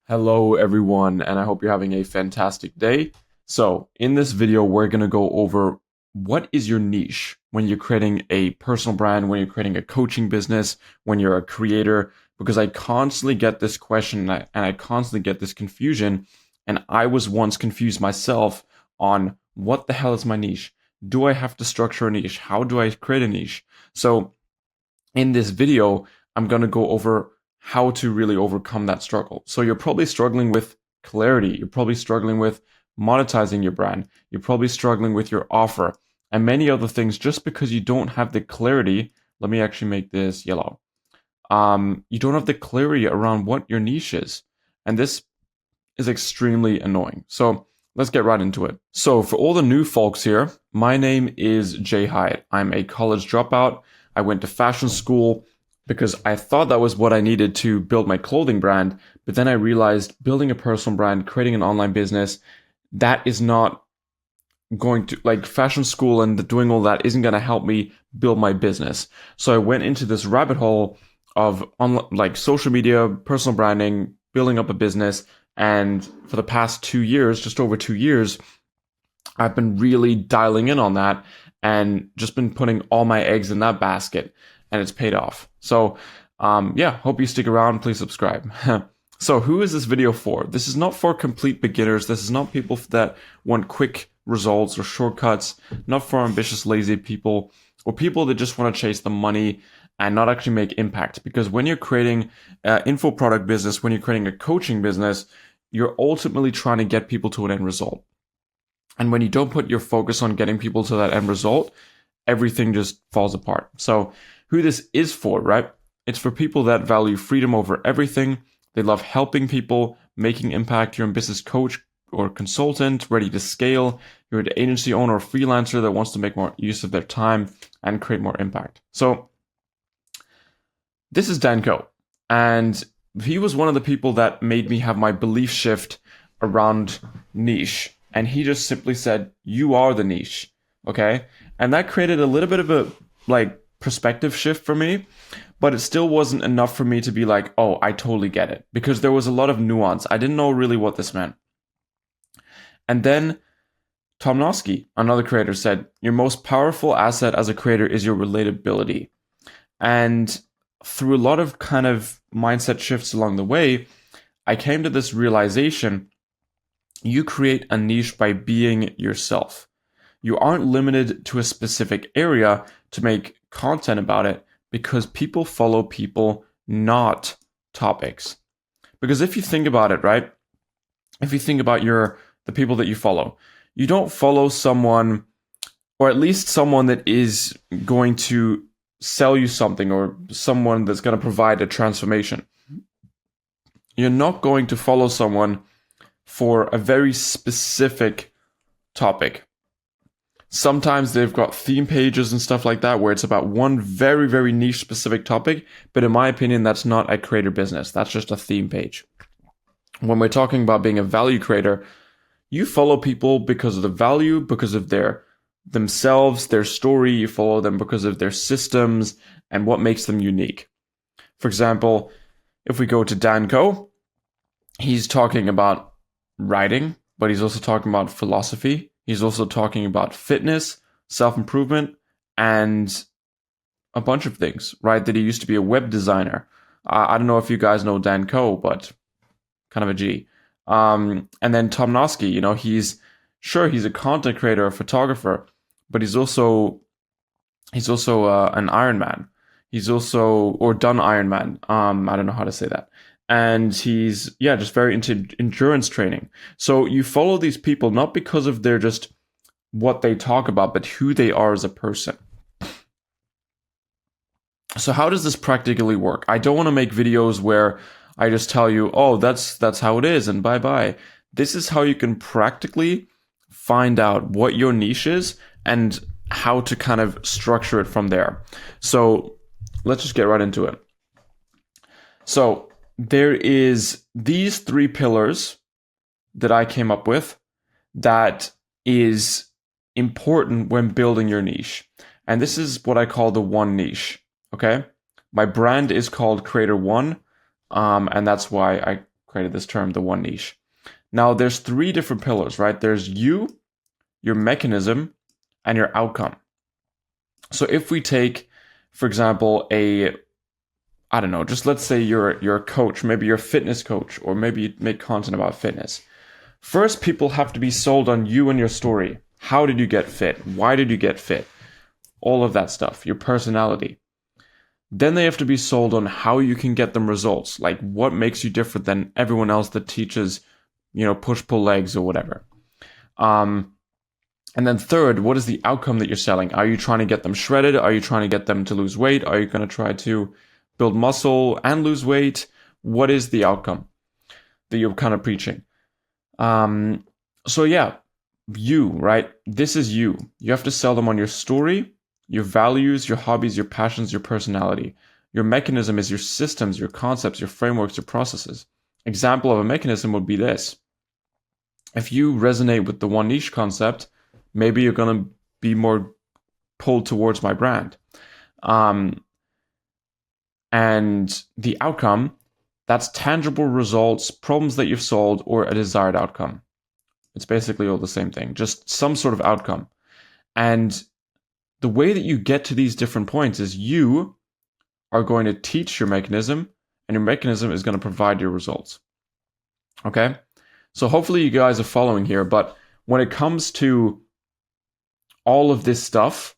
Hello everyone, and I hope you're having a fantastic day. So in this video, we're going to go over what is your niche when you're creating a personal brand, when you're creating a coaching business, when you're a creator, because I constantly get this question and I constantly get this confusion. And I was once confused myself on what the hell is my niche? Do I have to structure a niche? How do I create a niche? So in this video, I'm going to go over how to really overcome that struggle. So you're probably struggling with clarity. You're probably struggling with monetizing your brand. You're probably struggling with your offer and many other things just because you don't have the clarity. Let me actually make this yellow. You don't have the clarity around what your niche is. And this is extremely annoying. So let's get right into it. So for all the new folks here, my name is Jay Hiette. I'm a college dropout. I went to fashion school because I thought that was what I needed to build my clothing brand. But then I realized building a personal brand, creating an online business, that is not going to, like, fashion school and doing all that isn't going to help me build my business. So I went into this rabbit hole of like social media, personal branding, building up a business. And for the past 2 years, just over 2 years, I've been really dialing in on that and just been putting all my eggs in that basket, and it's paid off. So yeah, hope you stick around. Please subscribe. So who is this video for? This is not for complete beginners. This is not people that want quick results or shortcuts, not for ambitious, lazy people, or people that just want to chase the money and not actually make impact. Because when you're creating an info product business, when you're creating a coaching business, you're ultimately trying to get people to an end result. And when you don't put your focus on getting people to that end result, everything just falls apart. So who this is for, right? It's for people that value freedom over everything. They love helping people, making impact. You're a business coach or consultant, ready to scale. You're an agency owner or freelancer that wants to make more use of their time and create more impact. So this is Dan Coe, and he was one of the people that made me have my belief shift around niche. And he just simply said, you are the niche. Okay. And that created a little bit of a perspective shift for me, but it still wasn't enough for me to be like, oh, I totally get it, because there was a lot of nuance. I didn't know really what this meant. And then Tom Nosky, another creator, said, your most powerful asset as a creator is your relatability. And through a lot of kind of mindset shifts along the way, I came to this realization: you create a niche by being yourself. You aren't limited to a specific area to make content about it, because people follow people, not topics. Because if you think about it, right? If you think about the people that you follow, you don't follow someone, or at least someone that is going to sell you something, or someone that's going to provide a transformation. You're not going to follow someone for a very specific topic. Sometimes they've got theme pages and stuff like that where it's about one very, very niche specific topic. But in my opinion, that's not a creator business. That's just a theme page. When we're talking about being a value creator, you follow people because of the value, because of themselves, their story. You follow them because of their systems and what makes them unique. For example, if we go to Dan Coe, he's talking about writing, but he's also talking about philosophy. He's also talking about fitness, self-improvement, and a bunch of things, right? That he used to be a web designer. I don't know if you guys know Dan Coe, but kind of a G. And then Tom Nosky, he's a content creator, a photographer, but he's also an Ironman. He's also, or done Ironman. I don't know how to say that. And he's, just very into endurance training. So you follow these people not because of their just what they talk about, but who they are as a person. So how does this practically work? I don't want to make videos where I just tell you, oh, that's how it is, and bye-bye. This is how you can practically find out what your niche is and how to kind of structure it from there. So let's just get right into it. So there is these 3 pillars that I came up with that is important when building your niche. And this is what I call the one niche. Okay. My brand is called Creator One. And that's why I created this term, the one niche. Now, there's 3 different pillars, right? There's you, your mechanism, and your outcome. So if we take, for example, I don't know, just let's say you're a coach, maybe you're a fitness coach, or maybe you make content about fitness. First, people have to be sold on you and your story. How did you get fit? Why did you get fit? All of that stuff, your personality. Then they have to be sold on how you can get them results, like what makes you different than everyone else that teaches, push-pull legs or whatever. And then third, what is the outcome that you're selling? Are you trying to get them shredded? Are you trying to get them to lose weight? Are you going to try to build muscle and lose weight? What is the outcome that you're kind of preaching? So yeah, you, right? This is you. You have to sell them on your story, your values, your hobbies, your passions, your personality. Your mechanism is your systems, your concepts, your frameworks, your processes. Example of a mechanism would be this. If you resonate with the one niche concept, maybe you're going to be more pulled towards my brand. And the outcome, that's tangible results, problems that you've solved, or a desired outcome. It's basically all the same thing, just some sort of outcome. And the way that you get to these different points is you are going to teach your mechanism, and your mechanism is going to provide your results. Okay? So hopefully you guys are following here, but when it comes to all of this stuff,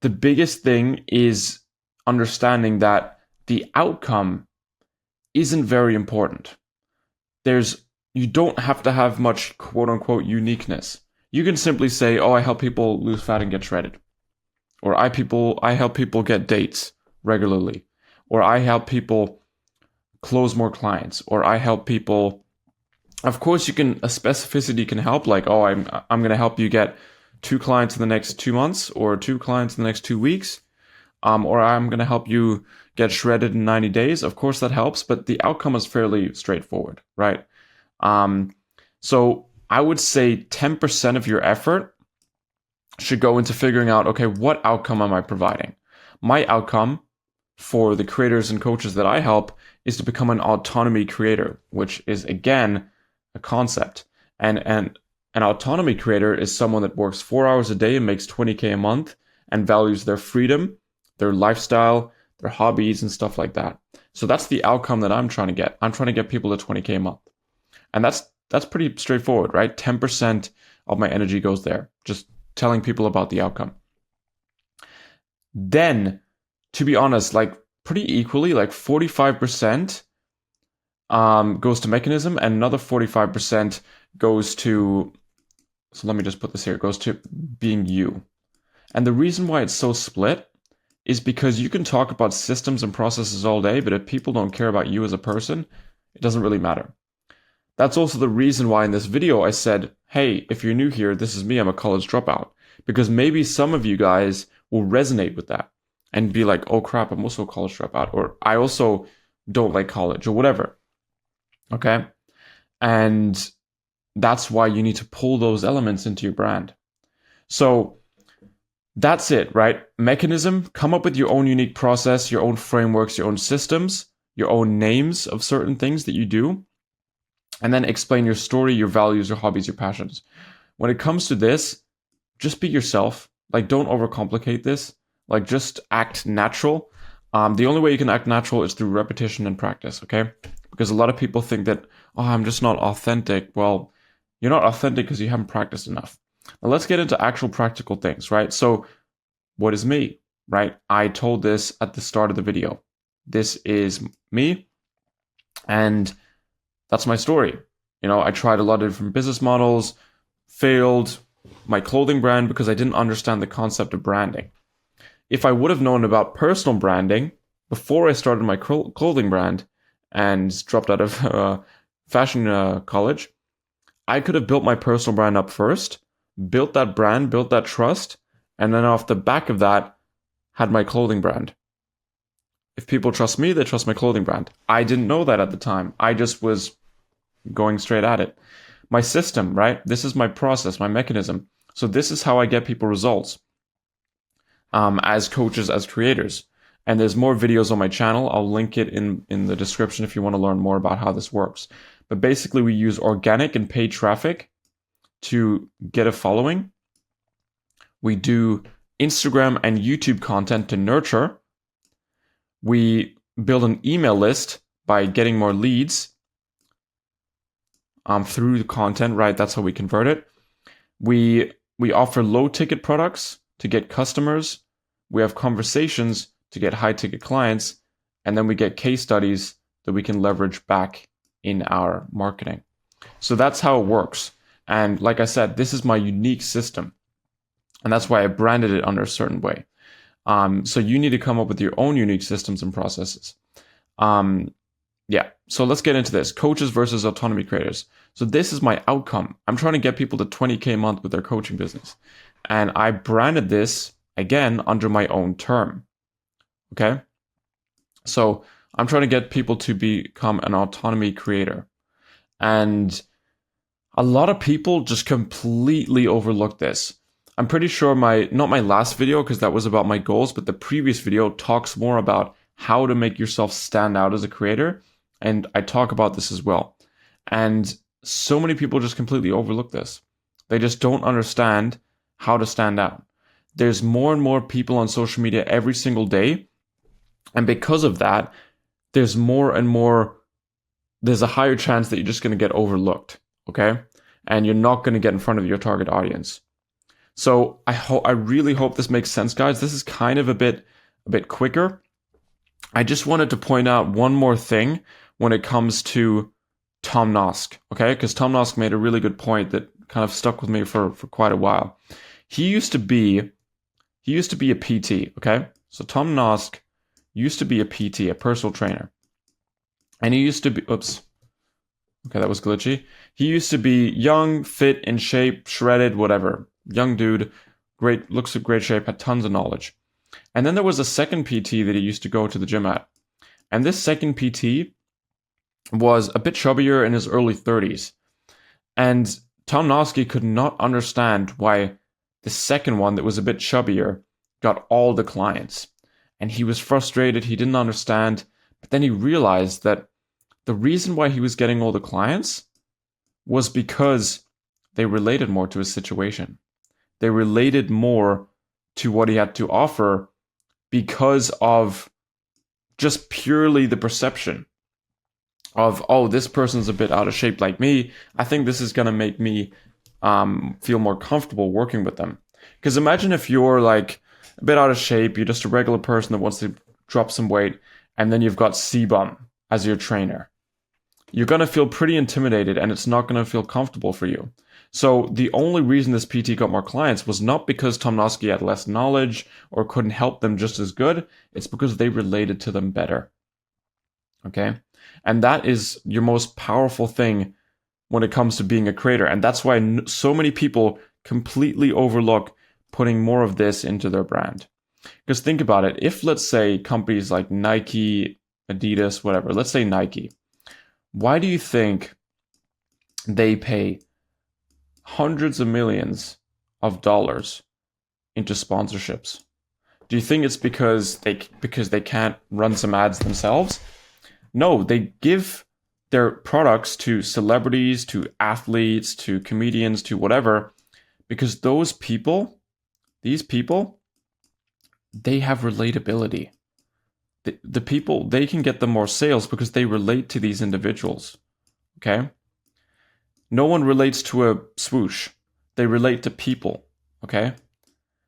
the biggest thing is understanding that the outcome isn't very important. You don't have to have much quote unquote uniqueness. You can simply say, oh, I help people lose fat and get shredded. Or I help people get dates regularly. Or I help people close more clients. Or I help people. Of course, a specificity can help, like, oh, I'm going to help you get 2 clients in the next 2 months, or 2 clients in the next 2 weeks, or I'm going to help you get shredded in 90 days. Of course, that helps, but the outcome is fairly straightforward, right? So I would say 10% of your effort should go into figuring out, okay, what outcome am I providing? My outcome for the creators and coaches that I help is to become an autonomy creator, which is, again, a concept. And an autonomy creator is someone that works 4 hours a day and makes $20K a month and values their freedom, their lifestyle, their hobbies, and stuff like that. So that's the outcome that I'm trying to get. I'm trying to get people to $20K a month. And that's pretty straightforward, right? 10% of my energy goes there, just telling people about the outcome. Then, to be honest, like pretty equally, like 45% goes to mechanism, and another 45% goes to, so let me just put this here, goes to being you. And the reason why it's so split is because you can talk about systems and processes all day, but if people don't care about you as a person, it doesn't really matter. That's also the reason why in this video I said, hey, if you're new here, this is me, I'm a college dropout. Because maybe some of you guys will resonate with that and be like, oh crap, I'm also a college dropout, or I also don't like college, or whatever. Okay? And that's why you need to pull those elements into your brand. So that's it, right? Mechanism, come up with your own unique process, your own frameworks, your own systems, your own names of certain things that you do, and then explain your story, your values, your hobbies, your passions. When it comes to this, just be yourself. Like, don't overcomplicate this. Like, just act natural. The only way you can act natural is through repetition and practice, okay? Because a lot of people think that, oh, I'm just not authentic. Well, you're not authentic because you haven't practiced enough. Now, let's get into actual practical things, right? So, what is me, right? I told this at the start of the video. This is me, and that's my story. I tried a lot of different business models, failed my clothing brand because I didn't understand the concept of branding. If I would have known about personal branding before I started my clothing brand and dropped out of fashion college, I could have built my personal brand up first, built that brand, built that trust, and then off the back of that, had my clothing brand. If people trust me, they trust my clothing brand. I didn't know that at the time. I just was going straight at it. My system, right? This is my process, my mechanism. So this is how I get people results as coaches, as creators. And there's more videos on my channel. I'll link it in the description if you want to learn more about how this works. But basically, we use organic and paid traffic to get a following. We do Instagram and YouTube content to nurture. We build an email list by getting more leads through the content, right? That's how we convert it. We offer low ticket products to get customers. We have conversations to get high ticket clients. And then we get case studies that we can leverage back in our marketing. So that's how it works. And like I said, this is my unique system. And that's why I branded it under a certain way. So you need to come up with your own unique systems and processes. So let's get into this. Coaches versus autonomy creators. So this is my outcome. I'm trying to get people to 20K a month with their coaching business. And I branded this, again, under my own term. Okay? So I'm trying to get people to become an autonomy creator. And a lot of people just completely overlook this. I'm pretty sure not my last video, because that was about my goals, but the previous video talks more about how to make yourself stand out as a creator. And I talk about this as well. And so many people just completely overlook this. They just don't understand how to stand out. There's more and more people on social media every single day. And because of that, there's a higher chance that you're just going to get overlooked. Okay? And you're not going to get in front of your target audience. So I really hope this makes sense, guys. This is kind of a bit quicker. I just wanted to point out one more thing when it comes to Tom Nosk, okay? Because Tom Nosk made a really good point that kind of stuck with me for quite a while. He used to be a PT, okay? So Tom Nosk used to be a PT, a personal trainer. And he used to be, oops. Okay, that was glitchy. He used to be young, fit, in shape, shredded, whatever. Young dude, looks in great shape, had tons of knowledge. And then there was a second PT that he used to go to the gym at. And this second PT was a bit chubbier in his early 30s. And Tom Noski could not understand why the second one that was a bit chubbier got all the clients. And he was frustrated, he didn't understand. But then he realized that the reason why he was getting all the clients was because they related more to his situation. They related more to what he had to offer because of just purely the perception of, oh, this person's a bit out of shape like me. I think this is going to make me feel more comfortable working with them. Because imagine if you're like a bit out of shape, you're just a regular person that wants to drop some weight, and then you've got C-Bum as your trainer. You're going to feel pretty intimidated, and it's not going to feel comfortable for you. So the only reason this PT got more clients was not because Tom Noski had less knowledge or couldn't help them just as good. It's because they related to them better. Okay? And that is your most powerful thing when it comes to being a creator. And that's why so many people completely overlook putting more of this into their brand. Because think about it. If, let's say, companies like Nike, Adidas, whatever, let's say Nike, why do you think they pay hundreds of millions of dollars into sponsorships? Do you think it's because they can't run some ads themselves? No, they give their products to celebrities, to athletes, to comedians, to whatever, because these people, they have relatability. The people, they can get them more sales because they relate to these individuals. Okay? No one relates to a swoosh. They relate to people. Okay?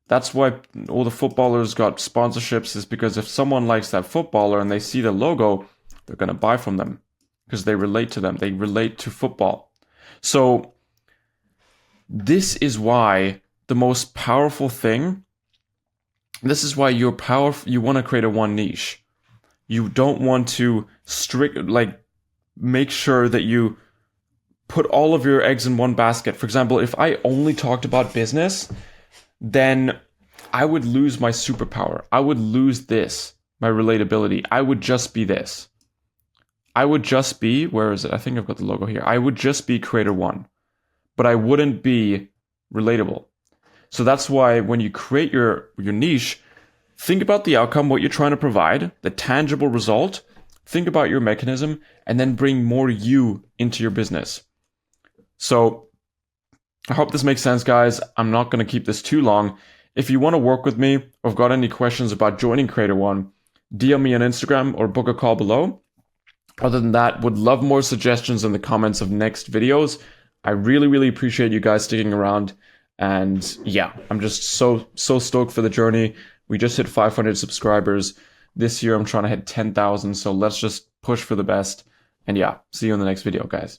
That's why all the footballers got sponsorships, is because if someone likes that footballer and they see the logo, they're going to buy from them because they relate to them. They relate to football. So this is why the most powerful thing, this is why you want to create a one niche. You don't want to make sure that you put all of your eggs in one basket. For example, if I only talked about business, then I would lose my superpower. I would lose my relatability. I would just be this. I would just be, where is it? I think I've got the logo here. I would just be creator one, but I wouldn't be relatable. So that's why when you create your niche, Think about the outcome, what you're trying to provide, the tangible result. Think about your mechanism, and then bring more you into your business. So I hope this makes sense, guys. I'm not going to keep this too long. If you want to work with me or have got any questions about joining Creator One, DM me on Instagram or book a call below. Other than that, would love more suggestions in the comments of next videos. I really, really appreciate you guys sticking around. And yeah, I'm just so stoked for the journey. We just hit 500 subscribers. This year, I'm trying to hit 10,000. So let's just push for the best. And yeah, see you in the next video, guys.